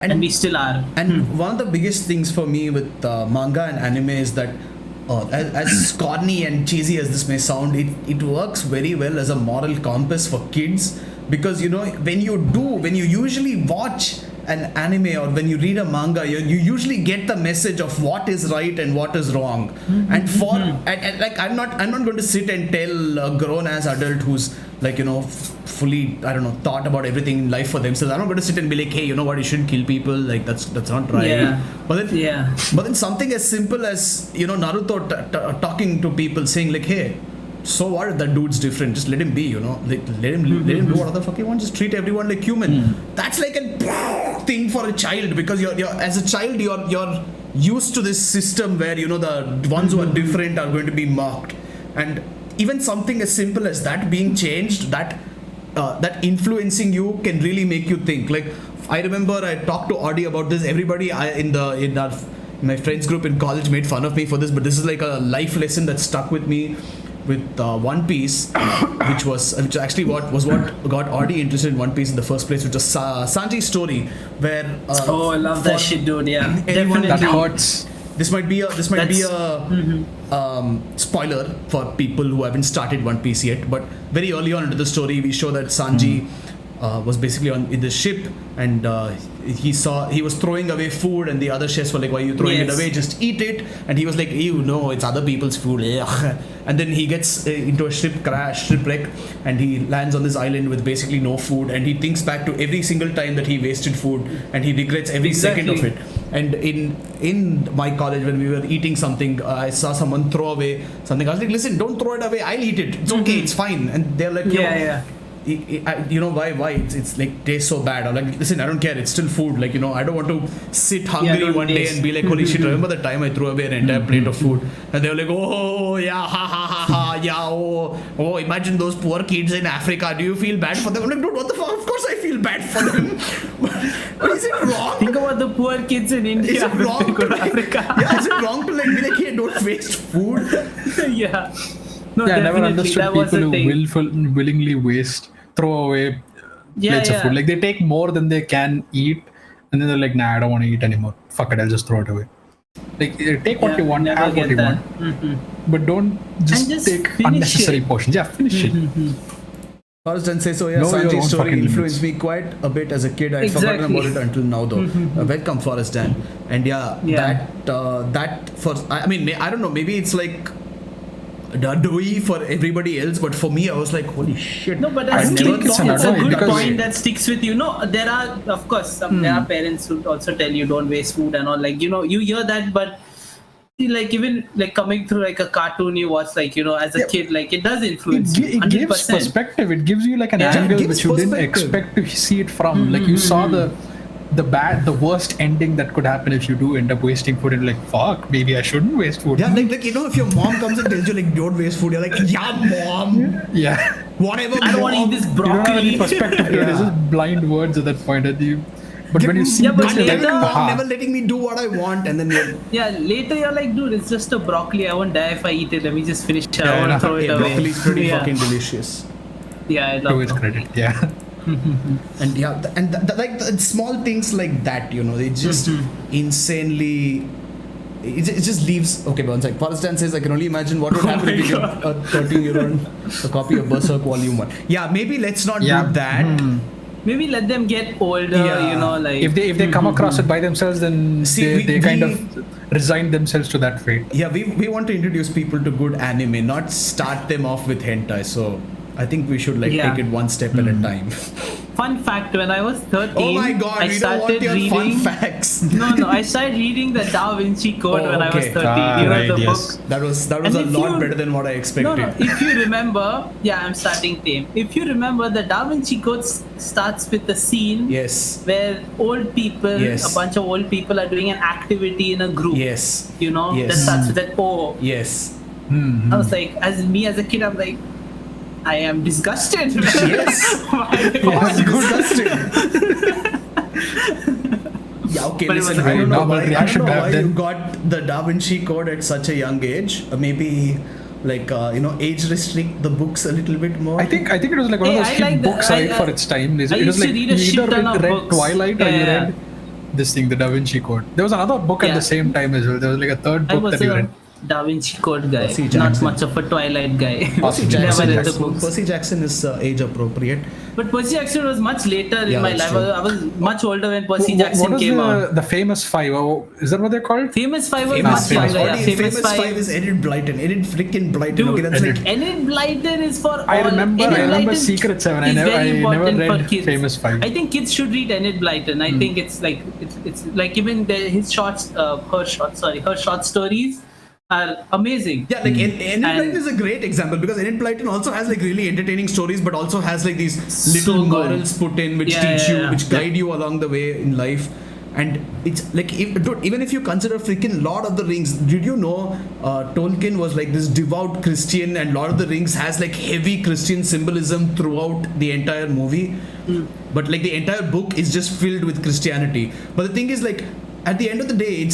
And we still are. And one of the biggest things for me with manga and anime is that as corny and cheesy as this may sound, it works very well as a moral compass for kids, because when you usually watch an anime or when you read a manga, you usually get the message of what is right and what is wrong. And and like I'm not going to sit and tell a grown ass adult who's like fully, I don't know, thought about everything in life for themselves. I'm not going to sit and be like, hey, you know what, you shouldn't kill people, like that's not right. But then something as simple as Naruto talking to people, saying like, hey, so what if that dude's different, just let him be, let him do whatever the fuck he wants, just treat everyone like human. That's like a thing for a child, because you're as a child you're used to this system where the ones who are different are going to be mocked. And even something as simple as that being changed, that influencing you, can really make you think. Like, I remember I talked to Audie about this. Everybody in my friends group in college made fun of me for this, but this is like a life lesson that stuck with me with One Piece, which actually what got Audie interested in One Piece in the first place, which was Sanji's story, where I love that shit, dude. Yeah, definitely. That hurts. This might be a spoiler for people who haven't started One Piece yet, but very early on into the story, we show that Sanji was basically in the ship, and he was throwing away food, and the other chefs were like, why are you throwing it away, just eat it. And he was like, ew, no, it's other people's food. And then he gets into a shipwreck, and he lands on this island with basically no food, and he thinks back to every single time that he wasted food, and he regrets every second of it. And in my college, when we were eating something, I saw someone throw away something. I was like, listen, don't throw it away, I'll eat it, it's okay, it's fine. And they're like, why it's like tastes so bad. I'm like, listen, I don't care, it's still food. Like, I don't want to sit hungry one day and be like, holy shit, remember the time I threw away an entire plate of food? And they were like, oh yeah, ha ha ha ha, yeah, oh, imagine those poor kids in Africa, do you feel bad for them? I'm like, dude, what the fuck, of course I feel bad for them. But is it wrong? Think about the poor kids in India. Is it wrong to Africa? Yeah, is it wrong to like be like, hey, don't waste food? Yeah. No, I never understood people who willingly throw away plates of food. Like, they take more than they can eat, and then they're like, nah, I don't want to eat anymore, fuck it, I'll just throw it away. Like, take what you want, have what you want, but don't just take unnecessary portions. Finish it. Forrest and say so. Sanji's story influenced me quite a bit as a kid. I'd forgotten about it until now, though. Welcome, Forrest Dan. And that for, I mean, I don't know, maybe it's like doughy for everybody else, but for me, I was like, holy shit. No, but as kids, it's a good point that sticks with you. No, there are, of course, there are parents who also tell you don't waste food and all. Like, you hear that, but like, even like coming through like a cartoon you watch, like, as a kid, like, it does influence you. It gives perspective. It gives you like an angle which you didn't expect to see it from. Like, you saw the worst ending that could happen if you do end up wasting food, and like, fuck, maybe I shouldn't waste food. Yeah, like if your mom comes and tells you like, don't waste food, you're like, yeah, mom. Yeah. Whatever. I don't want to eat this broccoli. You don't have any perspective to it. It's just blind words at that point. But when you see this, you're like, never letting me do what I want, and then later you're like, dude, it's just a broccoli. I won't die if I eat it. Let me just finish it. I want to throw it away. Broccoli's pretty fucking delicious. Yeah, I love it. To its credit, yeah. And like the small things like that, they just insanely. It just leaves. Okay, one sec. Forrest says, I can only imagine what would happen if you give a 13-year-old a copy of Berserk Volume 1. Yeah, maybe let's not do that. Maybe let them get older, like... If they come across it by themselves, then they kind of resign themselves to that fate. Yeah, we want to introduce people to good anime, not start them off with hentai, so I think we should take it one step at a time. Fun fact, when I was 13, oh my god, I started reading fun facts. No, I started reading the Da Vinci Code when I was 13. The book. That was a lot better than what I expected. No, if you remember, I'm starting tame. If you remember, the Da Vinci Code starts with a scene where old people, a bunch of old people are doing an activity in a group. Yes. That starts with that O. Yes. I was like, as a kid, I'm like, I am disgusted. Yes. Why disgusted? Yeah, okay, but listen, I don't know why you got the Da Vinci Code at such a young age. Maybe like age restrict the books a little bit more. I think it was like one of those hit books for its time. It was like, you either read Twilight or you read this thing, the Da Vinci Code. There was another book at the same time as well. There was like a third book that he read. Da Vinci Code guy, not much of a Twilight guy. Percy Jackson is age appropriate. But Percy Jackson was much later in my life. I was much older when Percy Jackson came out. The Famous Five? Is that what they're called? Famous Five was much younger. Famous Five is Enid Blyton. Enid freaking Blyton. Dude, okay, that's Enid Blyton is for all. I remember Secret Seven. I never read Famous Five. I think kids should read Enid Blyton. I think it's like even her short stories are amazing. Yeah, like Enid Blyton is a great example because Enid Blyton also has like really entertaining stories, but also has like these little morals put in which teach you, which guide you along the way in life. And it's like, even if you consider freaking Lord of the Rings, did you know Tolkien was like this devout Christian, and Lord of the Rings has like heavy Christian symbolism throughout the entire movie. But like the entire book is just filled with Christianity. But the thing is, like, at the end of the day,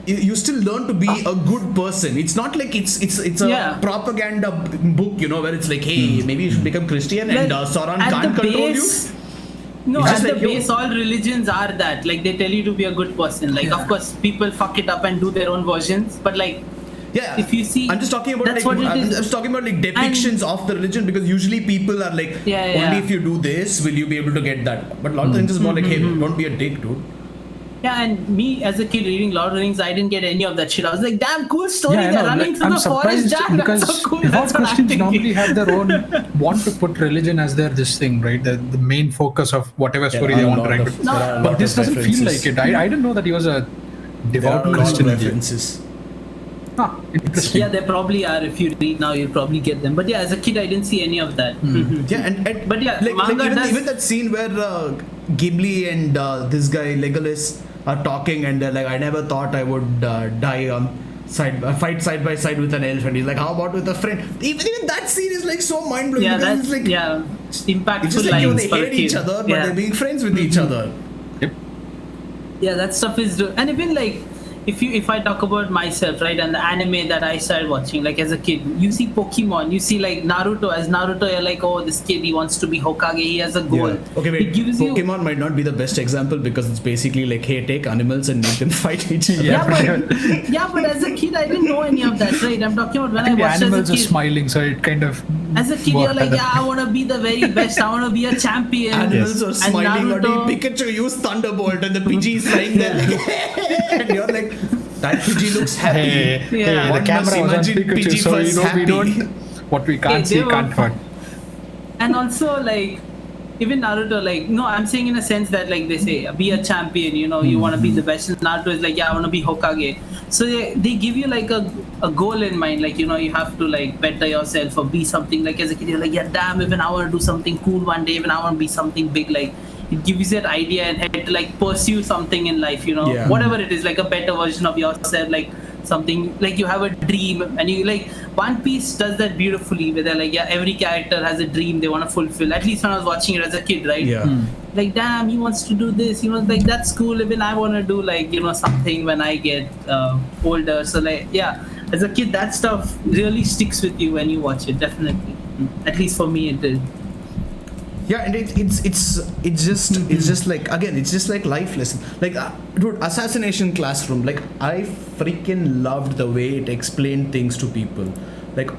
you still learn to be a good person. It's not like it's a propaganda book, where it's like, hey, maybe you should become Christian and Sauron can't control you. No, at the base, all religions are that. Like, they tell you to be a good person. Like, of course, people fuck it up and do their own versions. But like, if you see, I'm just talking about depictions of the religion, because usually people are like, only if you do this will you be able to get that. But Lord of the Rings is more like, hey, don't be a dick, dude. Yeah, and me as a kid reading Lord of the Rings, I didn't get any of that shit. I was like, damn, cool story. They're running through the forest. Damn, that's so cool. That's Christians normally have their own, want to put religion as their this thing, right? The main focus of whatever story they want to write. But this doesn't feel like it. I didn't know that he was a devout Christian. References. Interesting. Yeah, there probably are. If you read now, you'll probably get them. But yeah, as a kid, I didn't see any of that. Yeah, but yeah, even that scene where Ghibli and this guy Legolas are talking, and they're like, I never thought I would die fight side by side with an elf, and he's like, how about with a friend? Even that scene is like so mind blowing. Yeah, that's like, impactful. It's just like, they hate each other, but they're being friends with each other. Yep. Yeah, that stuff is, and even like, if I talk about myself, right, and the anime that I started watching, like as a kid, you see Pokemon, you see like Naruto. As Naruto, you're like, oh, this kid, he wants to be Hokage, he has a goal. Yeah. Okay, wait. Pokemon might not be the best example because it's basically like, hey, take animals and make them fight each other. But as a kid, I didn't know any of that, right? I'm talking about when I watched the animals as a kid. Are smiling, so it kind of. As a kid, you're like, I want to be the very best. I want to be a champion. Animals are smiling. Or Pikachu used Thunderbolt, and the Pidgey is lying there like, and you're like, that Pidgey looks happy. The camera was on Pikachu, so we don't. What we can't see can't hurt. And also, like, even Naruto, like, no, I'm saying in a sense that, like, they say, be a champion, you want to be the best. And Naruto is like, I want to be Hokage. So they give you, like, a goal in mind. Like, you have to, like, better yourself or be something. Like, as a kid, you're like, yeah, damn, even I want to do something cool one day. Even I want to be something big. Like, it gives you that idea and head to, like, pursue something in life, whatever it is, like a better version of yourself, like something, like you have a dream, and you, like, One Piece does that beautifully, where they're like, every character has a dream they want to fulfill. At least when I was watching it as a kid, right? Like, damn, he wants to do this, like, that's cool. Even I want to do, like, something when I get older. So, like, as a kid, that stuff really sticks with you when you watch it, definitely. At least for me, it did. Yeah, and it's just like, again, it's just like life lesson. Like, dude, Assassination Classroom, like, I freaking loved the way it explained things to people. Like,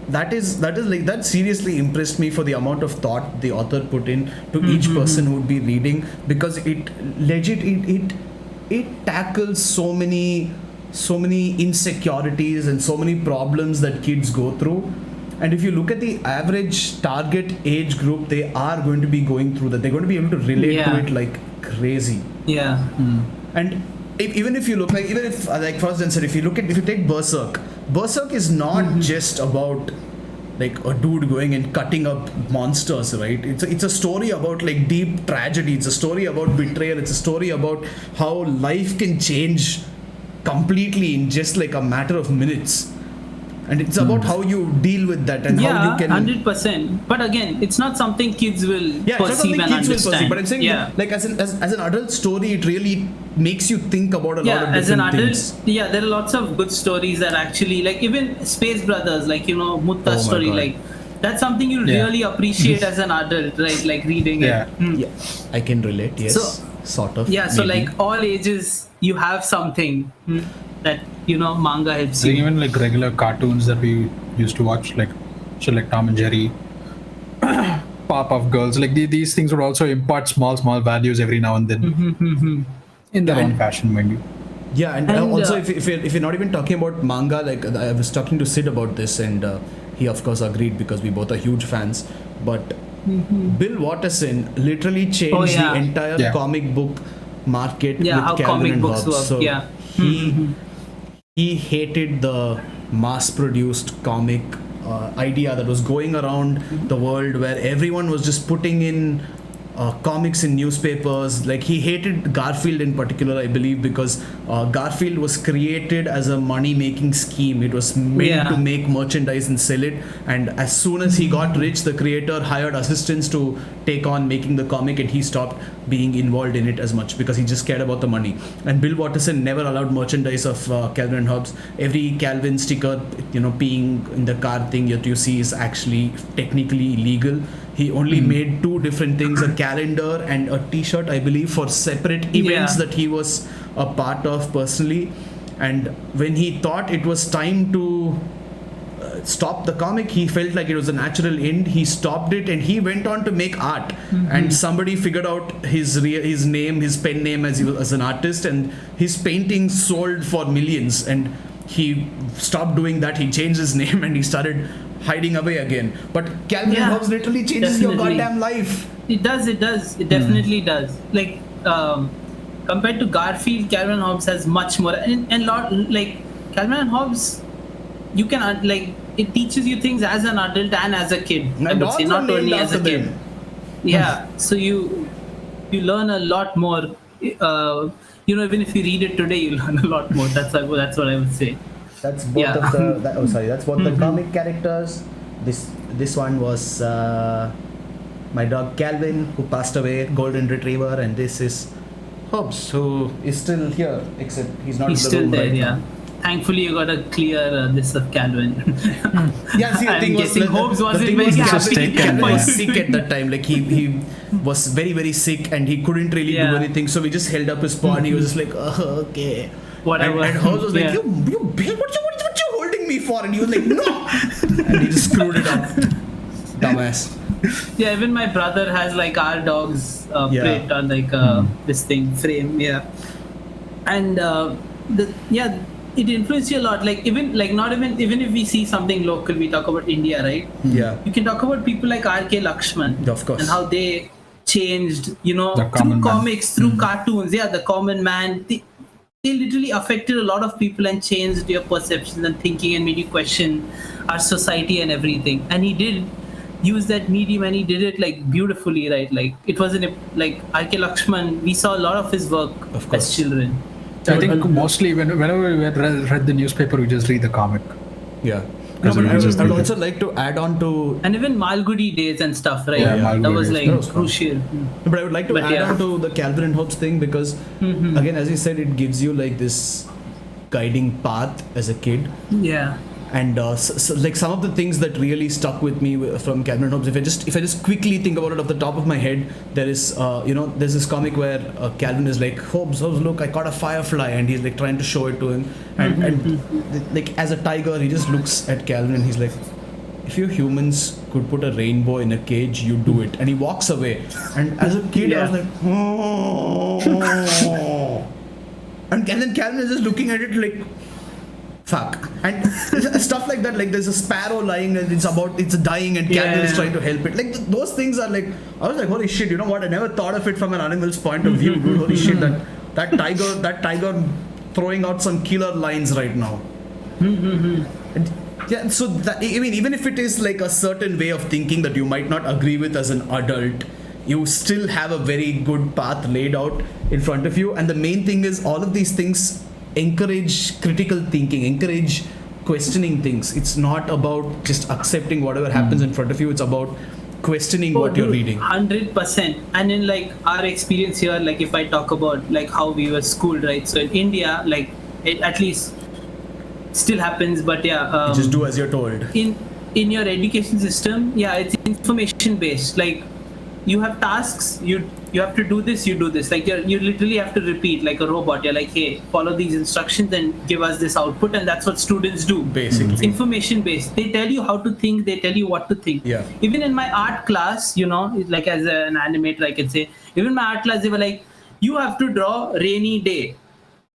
that seriously impressed me for the amount of thought the author put in to each person who would be reading, because it tackles so many insecurities and so many problems that kids go through. And if you look at the average target age group, they are going to be going through that. They're going to be able to relate to it like crazy. Yeah. And even if you look like, for instance, if you take Berserk is not just about like a dude going and cutting up monsters, right? It's a story about like deep tragedy. It's a story about betrayal. It's a story about how life can change completely in just like a matter of minutes. And it's about how you deal with that and how you can... 100%. But again, it's not something kids will perceive and understand. But I'm saying, like as an adult story, it really makes you think about a lot of different things. Yeah, there are lots of good stories that actually, like even Space Brothers, like, Mutta's story, like, that's something you really appreciate as an adult, right? Like reading it. Yeah, I can relate, yes. sort of. Yeah, so maybe. like all ages, you have something that manga helps you. Even like regular cartoons that we used to watch, like so like Tom and Jerry, Powerpuff Girls, like these things would also impart small values every now and then in their own fashion, mind you. Yeah, and also if you're not even talking about manga, like I was talking to Sid about this, and he of course agreed because we both are huge fans. But Bill Watterson literally changed the entire comic book market with how Calvin comic and books Hobbes. work. So he hated the mass-produced comic idea that was going around the world, where everyone was just putting in comics in newspapers. Like, he hated Garfield in particular, I believe, because Garfield was created as a money-making scheme. It was meant to make merchandise and sell it, and as soon as he got rich, the creator hired assistants to take on making the comic, and he stopped being involved in it as much because he just cared about the money. And Bill Watterson never allowed merchandise of Calvin and Hobbes. Every Calvin sticker, peeing in the car thing that you see is actually technically illegal. He only made two different things, a calendar and a t-shirt, I believe, for separate events that he was a part of personally. And when he thought it was time to stop the comic, he felt like it was a natural end. He stopped it and he went on to make art. And somebody figured out his name, his pen name as an artist, and his paintings sold for millions. And he stopped doing that. He changed his name and he started hiding away again. But Calvin and Hobbes literally changes your goddamn life. It does. It definitely does. Like, compared to Garfield, Calvin and Hobbes has much more, and lot, like Calvin and Hobbes, you can it teaches you things as an adult and as a kid. I would say, not only as a kid. Yeah, so you learn a lot more. Even if you read it today, you learn a lot more. That's what I would say. That's both of the. That's both the comic characters. This one was my dog Calvin, who passed away, golden retriever, and this is Hobbes, who is still here, except he's not. He's in the still room there. right Yeah. now. Thankfully, you got to clear this of Calvin. Yeah, see, the I'm thing guessing Hobbes wasn't thing very was happy. Calvin was sick at that time. Like, he was very, very sick and he couldn't really do anything. So we just held up his paw and he was just like, oh, okay. Whatever. And Hobbes was like, you Bill, what you holding me for? And he was like, no. And he just screwed it up. Dumbass. Yeah, even my brother has like our dog's plate on this thing frame. Yeah. And it influences you a lot. Like, even if we see something local, we talk about India, right? Yeah. You can talk about people like R.K. Lakshman, of course, and how they changed, through comics, through cartoons. Yeah, the common man. They literally affected a lot of people and changed your perceptions and thinking and made you question our society and everything. And he did use that medium, and he did it like beautifully, right? Like, it wasn't like R.K. Lakshman. We saw a lot of his work as children. I think mostly whenever we read the newspaper, we just read the comic. Yeah. No, but I would also like to add on to... And even Malgudi days and stuff, right? Yeah. That was like crucial. But I would like to add on to the Calvin and Hobbes thing, because again, as you said, it gives you like this guiding path as a kid. Yeah. And so like some of the things that really stuck with me from Calvin and Hobbes, if I just quickly think about it off the top of my head, there is there's this comic where Calvin is like, Hobbes, look, I caught a firefly, and he's like trying to show it to him, and like as a tiger, he just looks at Calvin and he's like, if you humans could put a rainbow in a cage, you do it, and he walks away. And as a kid, I was like, oh. And then Calvin is just looking at it like, fuck. And stuff like that, like there's a sparrow lying and it's dying, and Calvin is trying to help it. Like those things are like, I was like, holy shit, you know what, I never thought of it from an animal's point of view, dude. Holy shit, that tiger throwing out some killer lines right now. And yeah, so that, I mean, even if it is like a certain way of thinking that you might not agree with as an adult, you still have a very good path laid out in front of you. And the main thing is, all of these things encourage critical thinking, encourage questioning things. It's not about just accepting whatever happens in front of you. It's about questioning what you're reading. 100%. And in like our experience here, like if I talk about like how we were schooled, right? So in India, like it at least still happens, but you just do as you're told. In your education system, it's information based. Like you have tasks, you have to do this, you do this. Like you literally have to repeat like a robot. You're like, hey, follow these instructions and give us this output, and that's what students do. Basically. It's information based. They tell you how to think, they tell you what to think. Yeah. Even in my art class, like as an animator, I can say, even in my art class, they were like, you have to draw rainy day.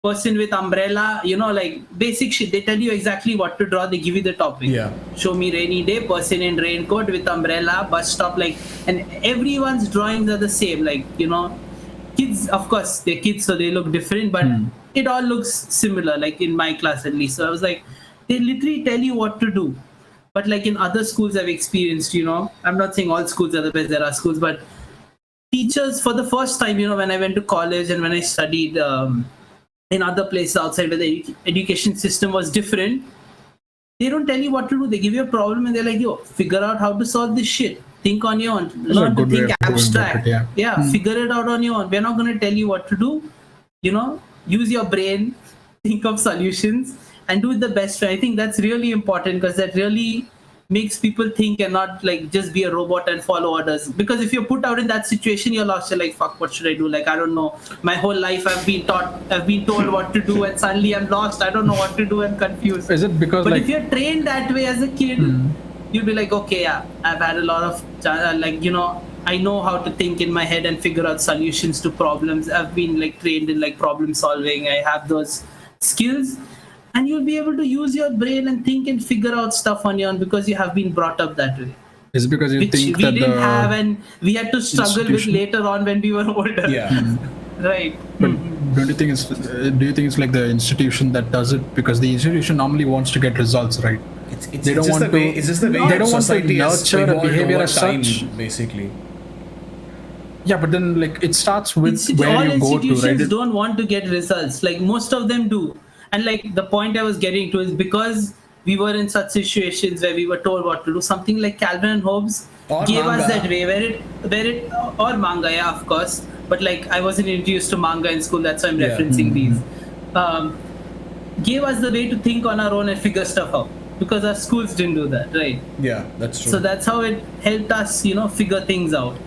Person with umbrella, like basic shit. They tell you exactly what to draw. They give you the topic. Yeah. Show me rainy day, person in raincoat with umbrella, bus stop, like, and everyone's drawings are the same. Like, kids, of course, they're kids, so they look different, but it all looks similar, like in my class at least. So I was like, they literally tell you what to do. But like in other schools I've experienced, I'm not saying all schools are the best, there are schools, but teachers, for the first time, when I went to college and when I studied, in other places outside where the education system was different, they don't tell you what to do. They give you a problem and they're like, yo, figure out how to solve this shit. Think on your own. Learn to think abstract. Figure it out on your own. We're not going to tell you what to do. Use your brain, think of solutions, and do it the best way. I think that's really important, because that really makes people think and not like just be a robot and follow orders. Because if you're put out in that situation, you're lost. You're like, fuck, what should I do? Like, I don't know. My whole life I've been told what to do, and suddenly I'm lost. I don't know what to do. I'm confused. Is it because But if you're trained that way as a kid, you'll be like, okay, yeah, I've had a lot of I know how to think in my head and figure out solutions to problems. I've been like trained in like problem solving. I have those skills. And you'll be able to use your brain and think and figure out stuff on your own, because you have been brought up that way. Is it because you think we that didn't have, and we had to struggle with later on when we were older. Yeah. Right. But do you think it's like the institution that does it? Because the institution normally wants to get results, right? They don't want to. It's just the way they don't want to society has nurture a evolved behavior over as time, such. basically. Yeah, but then like it starts with where all you go to, institutions right? don't want to get results. Like most of them do. And like the point I was getting to is because we were in such situations where we were told what to do. Something like Calvin and Hobbes gave us that way where it or manga, yeah, of course. But like I wasn't introduced to manga in school, that's why I'm referencing these. Gave us the way to think on our own and figure stuff out, because our schools didn't do that, right? Yeah, that's true. So that's how it helped us, figure things out.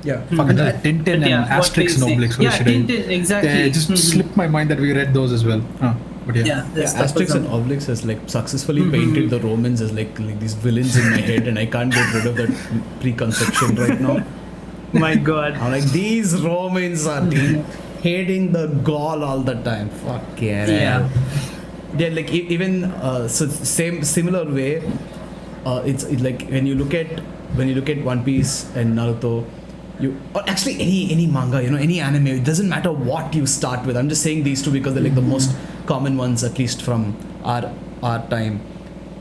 Yeah. Fucking Tintin and Asterix and Obelix. Yeah, Tintin, exactly. Yeah, it just slipped my mind that we read those as well. But Asterix and Obelix has like successfully painted the Romans as like these villains in my head, and I can't get rid of that preconception right now. My God. I'm like, these Romans are hating the Gaul all the time. Fuck yeah. Yeah, like even similar way. It's like when you look at One Piece and Naruto. Or actually any manga, any anime, it doesn't matter what you start with. I'm just saying these two because they're like the most common ones, at least from our time.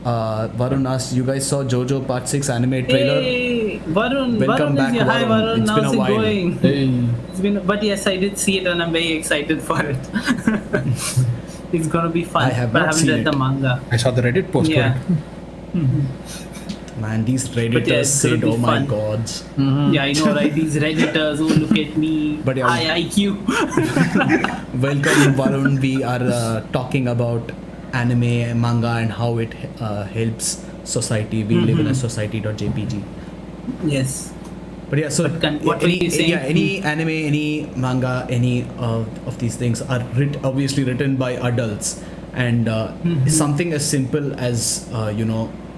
Varun asked, you guys saw JoJo Part 6 anime trailer? Hey, Varun. Welcome back, Hi, Varun. It's been a while. Going? Hey. But yes, I did see it and I'm very excited for it. It's gonna be fun. I haven't read the manga. I saw the Reddit post for it. Man, these Redditors said, oh my god. Yeah, I know, right? These Redditors, oh, look at me. But yeah, high IQ. Welcome, Varun. We are talking about anime, manga, and how it helps society. We live in a society.jpg. Yes. But yeah, so what were you saying? any anime, any manga, any of these things are obviously written by adults. And something as simple as,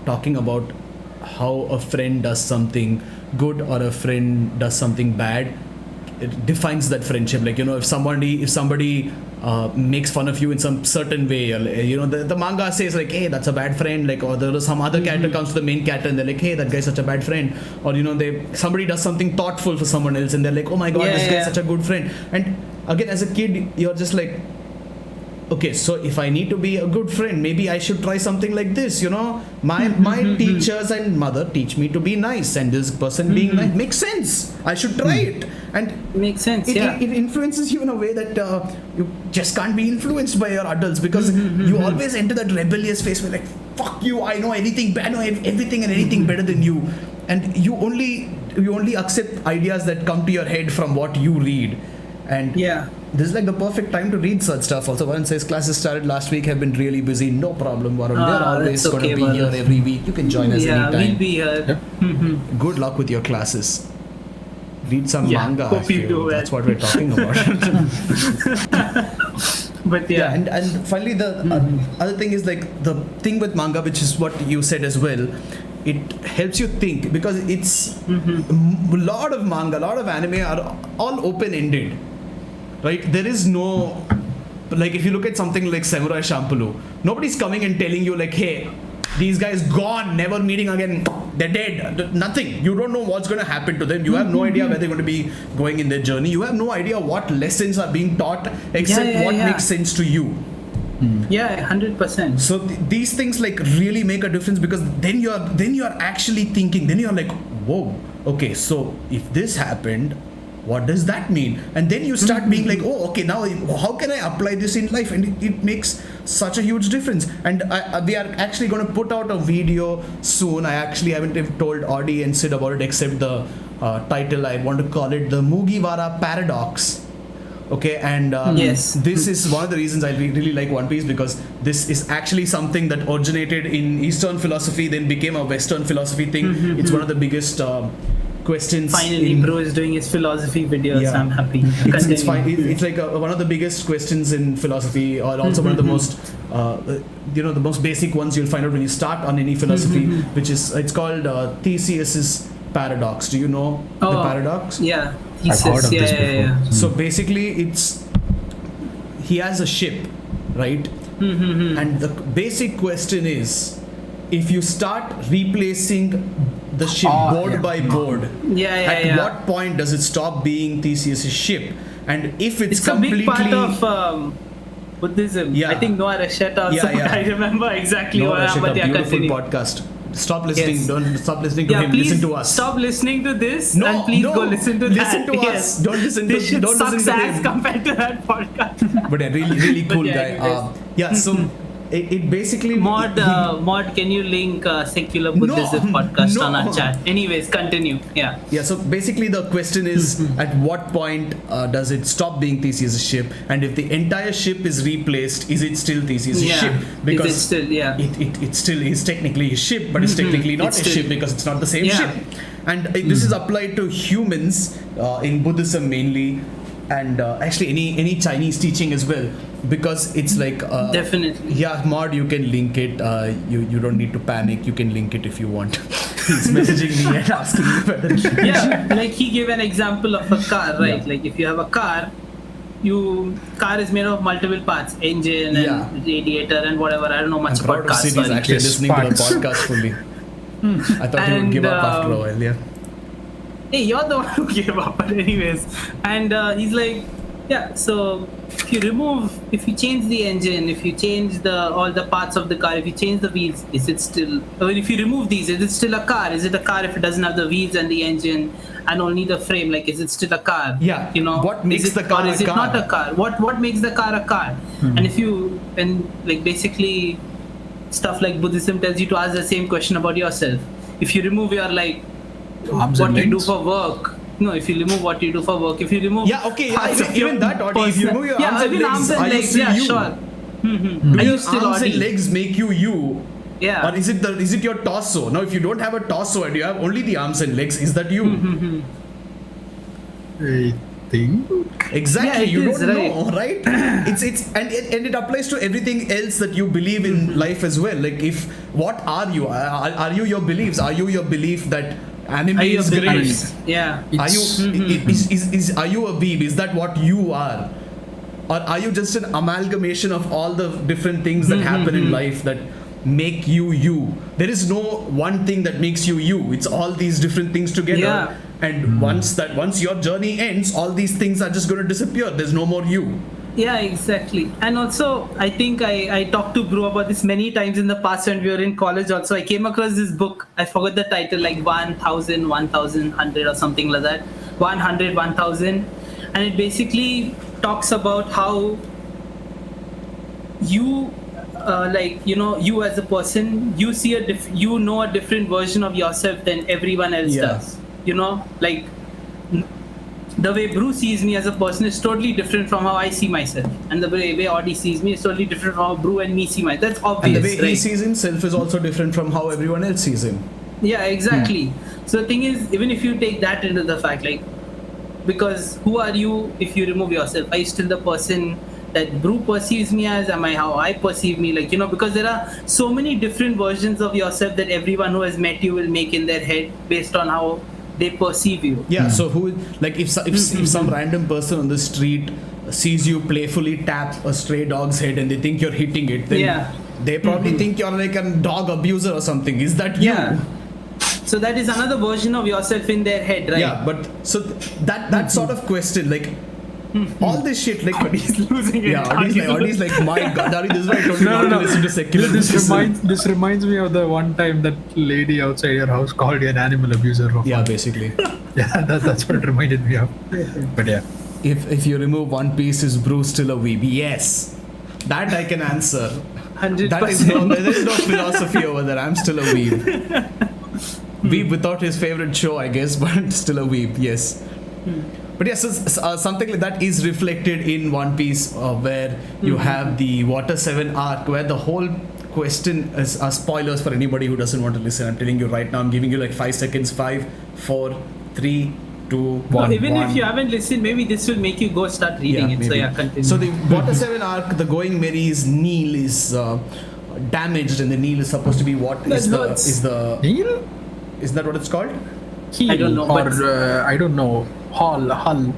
talking about how a friend does something good or a friend does something bad, it defines that friendship. Like, if somebody makes fun of you in some certain way, the manga says like, hey, that's a bad friend, like, or there some other character comes to the main character and they're like, hey, that guy's such a bad friend, or somebody does something thoughtful for someone else and they're like, oh my god, this guy's such a good friend. And again, as a kid, you're just like, okay, so if I need to be a good friend, maybe I should try something like this. My teachers and mother teach me to be nice, and this person being nice makes sense. I should try it, and makes sense. It influences you in a way that you just can't be influenced by your adults, because you always enter that rebellious phase where like, fuck you, I know anything bad, I know everything and anything better than you, and you only accept ideas that come to your head from what you read. And this is like the perfect time to read such stuff. Also, Varun says classes started last week, have been really busy. No problem, Varun. We're always going to be here every week. You can join us anytime. Yeah, we'll be here. Good luck with your classes. read some manga. Hope you do. That's what we're talking about. But yeah. And finally, the other thing is like the thing with manga, which is what you said as well. It helps you think because it's a lot of manga, a lot of anime are all open-ended, right? There is no, like if you look at something like Samurai Champloo, nobody's coming and telling you like, hey, these guys gone, never meeting again, they're dead, nothing. You don't know what's going to happen to them. You have no idea where they're going to be going in their journey. You have no idea what lessons are being taught except what makes sense to you. Yeah, 100%. So these things like really make a difference because then you're actually thinking, then you're like, whoa, okay, so if this happened, what does that mean? And then you start being like, oh, okay, now how can I apply this in life? And it makes such a huge difference. And we are actually going to put out a video soon. I actually haven't even told Audie and Sid about it except the title. I want to call it the Mugiwara Paradox. Okay, and this is one of the reasons I really like One Piece because this is actually something that originated in Eastern philosophy, then became a Western philosophy thing. It's one of the biggest questions. Finally, bro is doing his philosophy videos. Yeah. I'm happy. It's fine. It's like one of the biggest questions in philosophy, or also one of the most, the most basic ones you'll find out when you start on any philosophy, which is it's called Theseus's paradox. Do you know the paradox? Yeah. I've heard of this before. So basically, he has a ship, right? And the basic question is, if you start replacing the ship board by board, at what point does it stop being Theseus' ship? And if it's completely... a big part of Buddhism. I think Noah Rasheta also. I remember exactly what happened. But beautiful podcast. Stop listening. Don't stop listening to him. Listen to us. Stop listening to this and please go listen to that. Listen to us. Don't listen to him. Don't listen to him. Compared to that podcast. But a really cool guy. So it basically Mod, can you link secular Buddhism podcast on our chat? Anyways, continue. Yeah. So basically the question is at what point does it stop being Theseus' ship, and if the entire ship is replaced, is it still Theseus' ship? Because is it still, it still is technically his ship, but it's technically not his ship because it's not the same ship. And this is applied to humans in Buddhism mainly, and actually any Chinese teaching as well, because it's like definitely Mod, you can link it, you don't need to panic, you can link it if you want. He's messaging me and asking me whether like he gave an example of a car, right? Like if you have a car is made of multiple parts, engine and radiator and whatever. I don't know much about cars. He's actually listening to the podcast fully. I thought he would give up after a while. Hey, you're the one who gave up. But anyways, and he's like, so if you change the engine, if you change all the parts of the car, if you change the wheels, is it still, if you remove these, is it still a car? Is it a car if it doesn't have the wheels and the engine and only the frame? Like, is it still a car? What makes the car a car? Is it not a car? What makes the car a car? And like basically stuff like Buddhism tells you to ask the same question about yourself. If you remove your what you do for work. No, if you remove what you do for work, if you remove even that, or if you remove your arms and legs, are you still you? Do your arms and legs make you? Or is it your torso? Now, if you don't have a torso and you have only the arms and legs, is that you? I think exactly. You don't know, right? It's and it applies to everything else that you believe in life as well. Like, what are you? Are you your beliefs? Are you your belief that anime is great? Are you are you a weeb? Is that what you are? Or are you just an amalgamation of all the different things that happen in life that make you? There is no one thing that makes you. It's all these different things together. And once your journey ends, all these things are just going to disappear. There's no more you. Yeah, exactly. And also, I think I talked to Bro about this many times in the past when we were in college also. I came across this book. I forgot the title, like 1,000, 1,100 or something like that. 100, 1,000. And it basically talks about how you, you as a person, you see you know a different version of yourself than everyone else does. Like the way Bruce sees me as a person is totally different from how I see myself, and the way Audie sees me is totally different from how Brew and me see myself. That's obvious. And the way he sees himself is also different from how everyone else sees him. Yeah, exactly. So the thing is, even if you take that into the fact, like because who are you if you remove yourself? Are you still the person that Brew perceives me as? Am I how I perceive me? Like, because there are so many different versions of yourself that everyone who has met you will make in their head based on how they perceive you. Yeah. So if some random person on the street sees you playfully tap a stray dog's head and they think you're hitting it, then they probably think you're like a dog abuser or something. Is that you? Yeah. So that is another version of yourself in their head, right? Yeah, but so that sort of question, like all this shit, like He's losing it. yeah, Audie's like, my God, Adi, this is why I told you not to listen to secular. This reminds me of the one time that lady outside your house called you an animal abuser. Yeah, basically. Yeah, that's what it reminded me of. But yeah, if you remove one piece, is Bruce still a weeb? Yes, that I can answer. 100%. There is no philosophy over there. I'm still a weeb. Weeb without his favorite show, I guess, but still a weeb. Yes. But yes, something like that is reflected in One Piece, where you have the Water 7 arc, where the whole question is spoilers for anybody who doesn't want to listen. I'm telling you right now, I'm giving you like 5 seconds. 5, 4, 3, 2, 1. Even if you haven't listened, maybe this will make you go start reading it. Maybe. So continue. So the Water 7 arc, the Going Merry's kneel is damaged, and the kneel is supposed to be what is the kneel? Is that what it's called? Heel, I don't know. Or I don't know. Hull. Hull.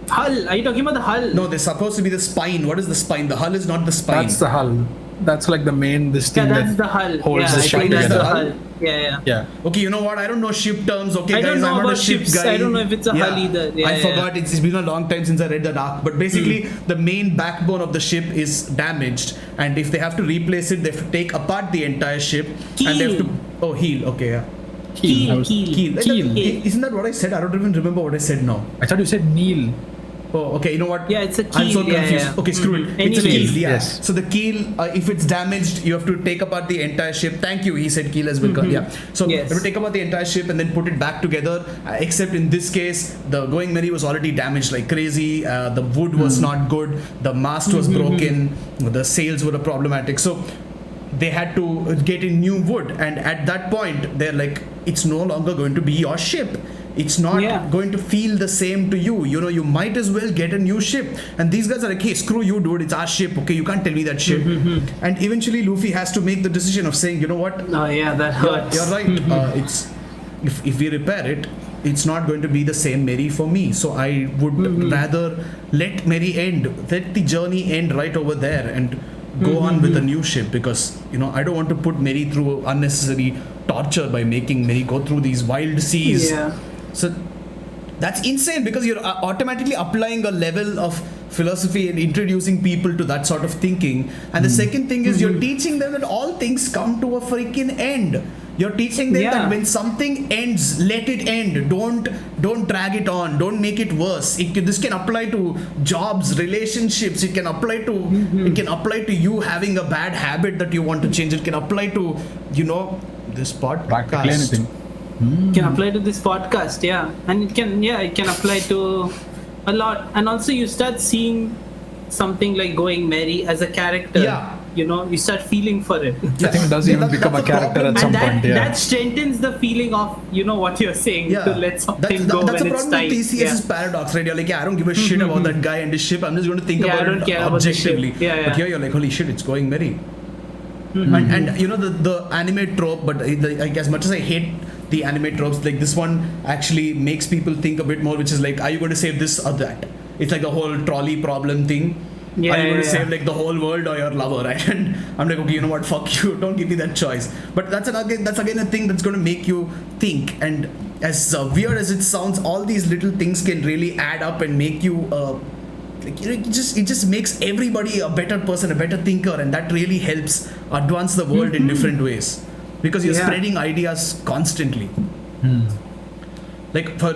Are you talking about the hull? No, they're supposed to be the spine. What is the spine? The hull is not the spine. That's the hull. That's like the main that's the hull. holds the ship I think that's together. the hull. Yeah. Okay, you know what? I don't know ship terms. Okay, I guys, don't know I'm not about a ship ships. guy. I don't know if it's a hull either. I forgot. It's been a long time since I read that arc. But basically, the main backbone of the ship is damaged, and if they have to replace it, they have to take apart the entire ship, and they have to heel. Okay, yeah. Keel. Isn't that what I said? I don't even remember what I said now. I thought you said kneel. Oh, okay. You know what? Yeah, it's a keel. I'm so confused. Yeah. Okay, screw it. It's a Anyways. keel. Yeah. Yes. So the keel, if it's damaged, you have to take apart the entire ship. Thank you. He said keel has been yeah. So you have to take apart the entire ship and then put it back together. Except in this case, the Going Merry was already damaged like crazy. The wood was not good. The mast was broken. The sails were problematic. So they had to get in new wood, and at that point they're like, it's no longer going to be your ship. It's not going to feel the same to you. You might as well get a new ship. And these guys are like, hey, screw you, dude. It's our ship. Okay, you can't tell me that shit. And eventually Luffy has to make the decision of saying, you know what? Oh yeah, that hurts. You're right. It's if we repair it, it's not going to be the same Merry for me. So I would rather let Merry end. Let the journey end right over there and go on with a new ship, because I don't want to put Merry through unnecessary torture by making Merry go through these wild seas. So that's insane, because you're automatically applying a level of philosophy and introducing people to that sort of thinking. And the second thing is you're teaching them that all things come to a freaking end. You're teaching them that when something ends, let it end. Don't drag it on. Don't make it worse. This can apply to jobs, relationships. It can apply to you having a bad habit that you want to change. It can apply to this podcast. Anything. Can apply to this podcast, and it can apply to a lot. And also you start seeing something like Going Merry as a character. You start feeling for it. I think it does even become a character at some point. That strengthens the feeling of what you're saying, to let something go when it's time. That's the problem with TCS's paradox, right? You're like, I don't give a shit about that guy and his ship. I'm just going to think about it objectively. But here you're like, holy shit, it's Going Merry. And the anime trope, but as much as I hate the anime tropes, like this one actually makes people think a bit more, which is like, are you going to save this or that? It's like the whole trolley problem thing. Are you going to save like the whole world or your lover, right? And I'm like, okay, you know what, fuck you, don't give me that choice. But that's again a thing that's going to make you think. And as weird as it sounds, all these little things can really add up and make you it just makes everybody a better person, a better thinker, and that really helps advance the world in different ways, because you're spreading ideas constantly. Like for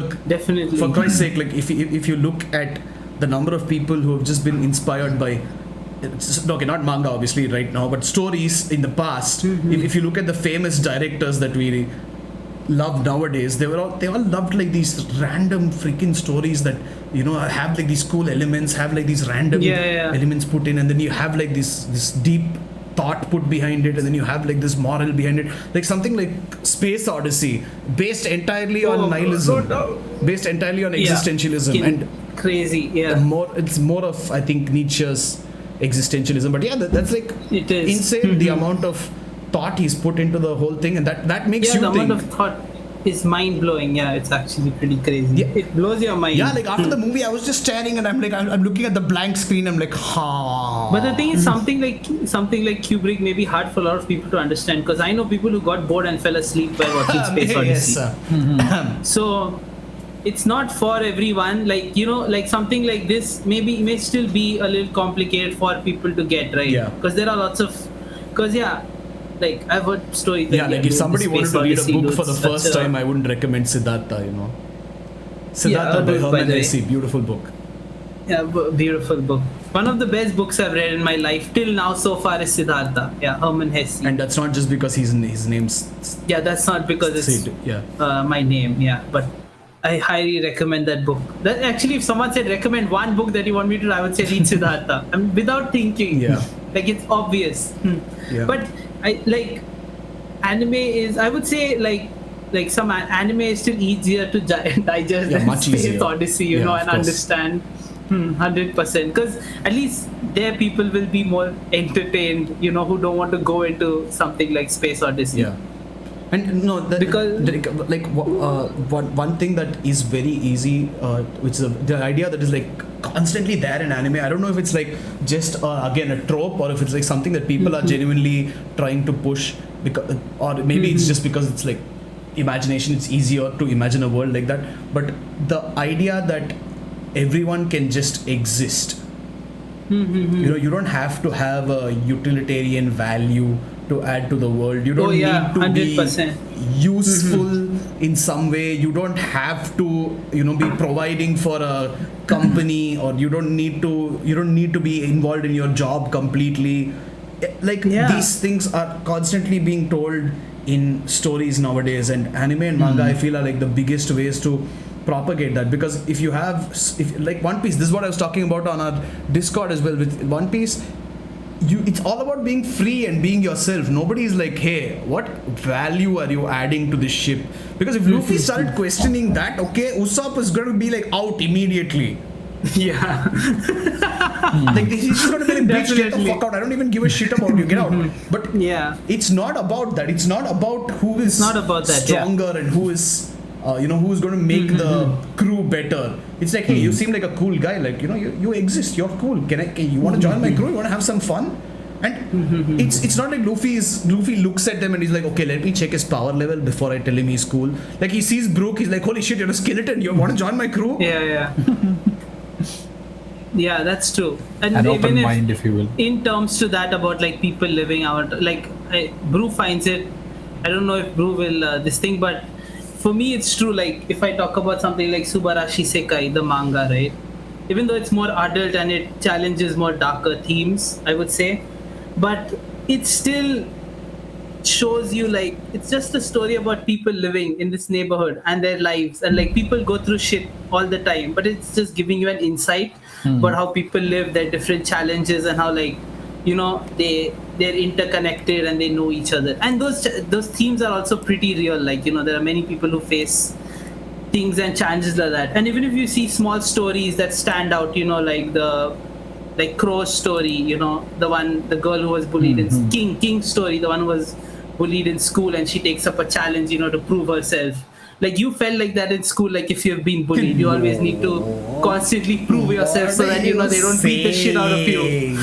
Christ's sake, like if you look at the number of people who have just been inspired by not manga obviously right now, but stories in the past. If you look at the famous directors that we love nowadays, they all loved like these random freaking stories that have like these cool elements, have like these random elements put in, and then you have like this deep thought put behind it, and then you have like this moral behind it, like something like Space Odyssey, based entirely on nihilism, based entirely on existentialism, and crazy. It's more of, I think, Nietzsche's existentialism. But that's like, it is insane, the amount of thought he's put into the whole thing, and that makes you the think. amount of thought is mind blowing. It's actually pretty crazy. It blows your mind. Like after the movie, I was just staring, and I'm like, I'm looking at the blank screen. I'm like, ha. But the thing is, something like Kubrick may be hard for a lot of people to understand, because I know people who got bored and fell asleep by watching Space Odyssey. So it's not for everyone. Like, like something like this may still be a little complicated for people to get, right? Because there are lots of like I've heard stories. Like if somebody wanted to read a book for the first time, I wouldn't recommend Siddhartha. Siddhartha by Herman Hesse, beautiful book. Beautiful book. One of the best books I've read in my life till now so far is Siddhartha. Herman Hesse. And that's not just because his name's. That's not because it's my name. But I highly recommend that book. That actually, if someone said recommend one book that you want me to, I would say read Siddhartha. Without thinking. Like it's obvious. But I like anime is, I would say, like some anime is still easier to digest than much Space easier. Odyssey, and understand 100%, because at least there people will be more entertained, who don't want to go into something like Space Odyssey. And one thing that is very easy, which is the idea that is like constantly there in anime. I don't know if it's like just again a trope, or if it's like something that people are genuinely trying to push, because, or maybe it's just because it's like imagination. It's easier to imagine a world like that. But the idea that everyone can just exist. You don't have to have a utilitarian value to add to the world. You don't need to 100%. Be useful in some way. You don't have to be providing for a company, or you don't need to be involved in your job completely. These things are constantly being told in stories nowadays, and anime and manga I feel are like the biggest ways to propagate that. Because if like One Piece, this is what I was talking about on our Discord as well. With One Piece, it's all about being free and being yourself. Nobody is like, hey, what value are you adding to this ship? Because if Luffy started questioning that, okay, Usopp is going to be like out immediately. Like he's just going to be like, bitch, get the fuck out. I don't even give a shit about you. Get out. But it's not about that. It's not about who is stronger and who is who's going to make the crew better. It's like, hey, you seem like a cool guy. Like, you exist. You're cool. You want to join my crew? You want to have some fun? And it's not like Luffy looks at them and he's like, okay, let me check his power level before I tell him he's cool. Like he sees Brook, he's like, holy shit, you're a skeleton. You want to join my crew? Yeah, that's true. And an open mind, if you will. In terms to that about like people living out, like Brew finds it. I don't know if Brew will this thing, but for me it's true. Like if I talk about something like Subarashi Sekai, the manga, right? Even though it's more adult and it challenges more darker themes, I would say, but it still shows you like it's just a story about people living in this neighborhood and their lives, and like people go through shit all the time, but it's just giving you an insight about how people live, their different challenges, and how like they're interconnected and they know each other. And those themes are also pretty real. Like there are many people who face things and challenges like that. And even if you see small stories that stand out, like Crow's story, the girl who was bullied in King's story, the one who was bullied in school and she takes up a challenge, to prove herself. Like you felt like that in school. Like if you've been bullied, you always need to constantly prove yourself so that they don't beat the shit out of you.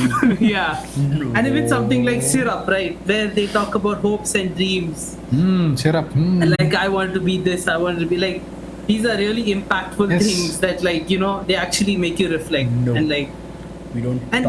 And even something like Syrup, right, where they talk about hopes and dreams. Syrup. And like I want to be this, I want to be like. These are really impactful things that like they actually make you reflect. And like we don't. And